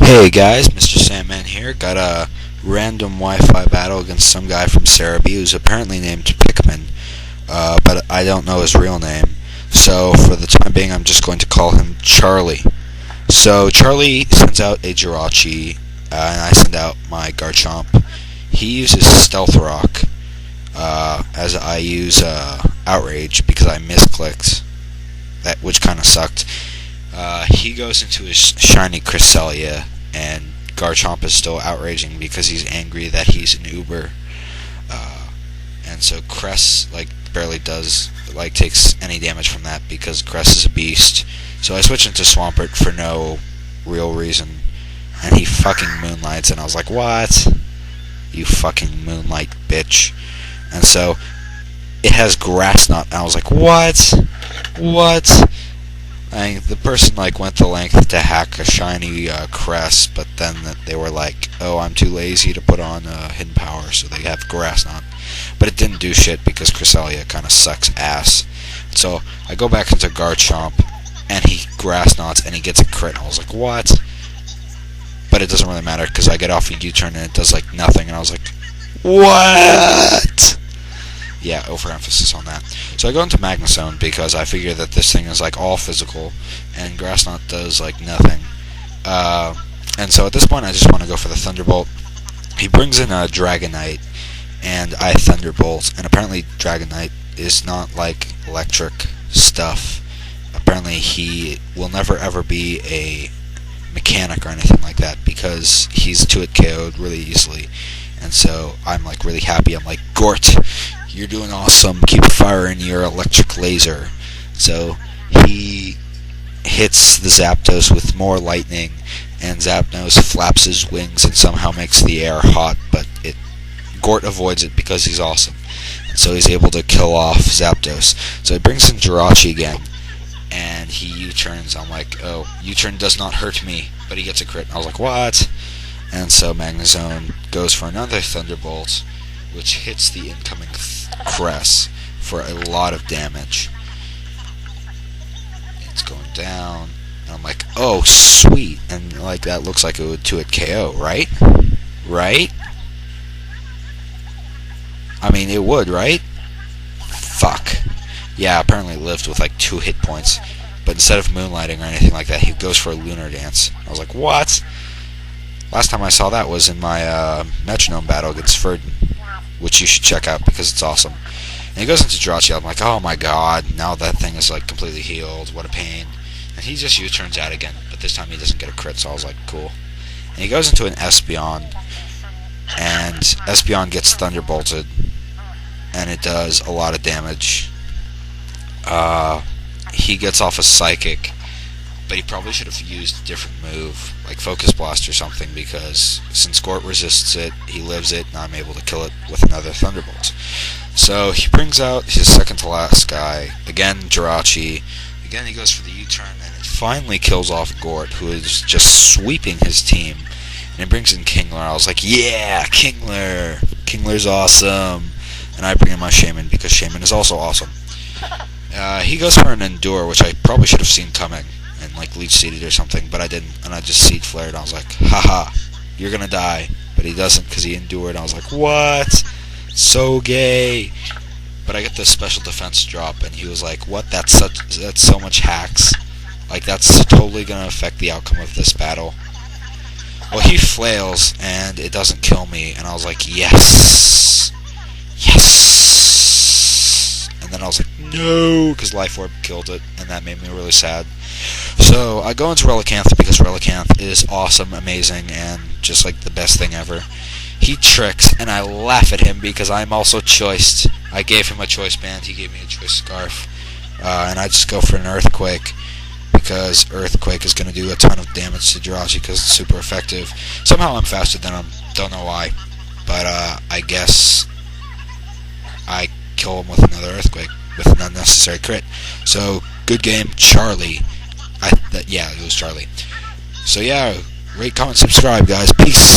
Hey guys, Mr. Sandman here. Got a random Wi-Fi battle against some guy from Serbia who's apparently named Pikmin, but I don't know his real name. So for the time being, I'm just going to call him Charlie. So Charlie sends out a Jirachi, and I send out my Garchomp. He uses Stealth Rock, as I use Outrage because I misclicked, which kind of sucked. He goes into his shiny Cresselia, and Garchomp is still outraging because he's angry that he's an Uber. And so Cress barely takes any damage from that because Cress is a beast. So I switch into Swampert for no real reason, and he fucking moonlights, and I was like, what? You fucking moonlight bitch. And so it has Grass Knot, and I was like, what? What? The person went the length to hack a shiny Cress, but then they were like, oh, I'm too lazy to put on Hidden Power, so they have Grass Knot. But it didn't do shit because Cresselia kind of sucks ass. So I go back into Garchomp, and he Grass Knots, and he gets a crit, and I was like, what? But it doesn't really matter because I get off a U-turn and it does nothing, and I was like, what? Yeah, overemphasis on that. So I go into Magnezone because I figure that this thing is all physical, and Grass Knot does nothing. And so at this point I just want to go for the Thunderbolt. He brings in a Dragonite, and I Thunderbolt, and apparently Dragonite is not electric stuff. Apparently he will never ever be a mechanic or anything like that because he's 2-hit KO'd really easily. And so I'm really happy. I'm like, Gort, you're doing awesome. Keep firing your electric laser. So he hits the Zapdos with more lightning, and Zapdos flaps his wings and somehow makes the air hot, but Gort avoids it because he's awesome. And so he's able to kill off Zapdos. So he brings in Jirachi again, and he U-turns. I'm like, oh, U-turn does not hurt me, but he gets a crit. I was like, what? And so Magnezone goes for another Thunderbolt, which hits the incoming Cress for a lot of damage. It's going down, and I'm like, oh, sweet. And that looks like it would 2-hit KO, right? Right? I mean, it would, right? Fuck. Yeah, apparently it lived with 2 hit points, but instead of moonlighting or anything like that, he goes for a Lunar Dance. I was like, what? Last time I saw that was in my Metronome battle against Ferdin, which you should check out because it's awesome. And he goes into Jirachi. I'm like, oh my god, now that thing is completely healed. What a pain. And he just U-turns out again, but this time he doesn't get a crit, so I was like, cool. And he goes into an Espeon, and Espeon gets Thunderbolted, and it does a lot of damage. He gets off a Psychic, but he probably should have used a different move, like Focus Blast or something, because since Gort resists it, he lives it, and I'm able to kill it with another Thunderbolt. So he brings out his second to last guy, again Jirachi. Again he goes for the U-turn, and it finally kills off Gort, who is just sweeping his team. And it brings in Kingler. I was like, yeah, Kingler! Kingler's awesome! And I bring in my Shaman, because Shaman is also awesome. He goes for an Endure, which I probably should have seen coming, and Leech Seeded or something, but I didn't, and I just Seed Flared, and I was like, haha, you're gonna die. But he doesn't, because he endured, and I was like, what? So gay. But I get this special defense drop, and he was like, what? That's so much hacks. That's totally gonna affect the outcome of this battle. Well, he flails, and it doesn't kill me, and I was like, yes! Yes! And then I was like, no! Because Life Orb killed it, and that made me really sad. So I go into Relicanth because Relicanth is awesome, amazing, and just the best thing ever. He tricks, and I laugh at him because I'm also choiced. I gave him a choice band, he gave me a choice scarf. And I just go for an Earthquake because Earthquake is going to do a ton of damage to Jirachi because it's super effective. Somehow I'm faster than him, don't know why. But I guess I kill him with another Earthquake with an unnecessary crit. So, good game, Charlie. Yeah, it was Charlie. So yeah, rate, comment, subscribe, guys. Peace.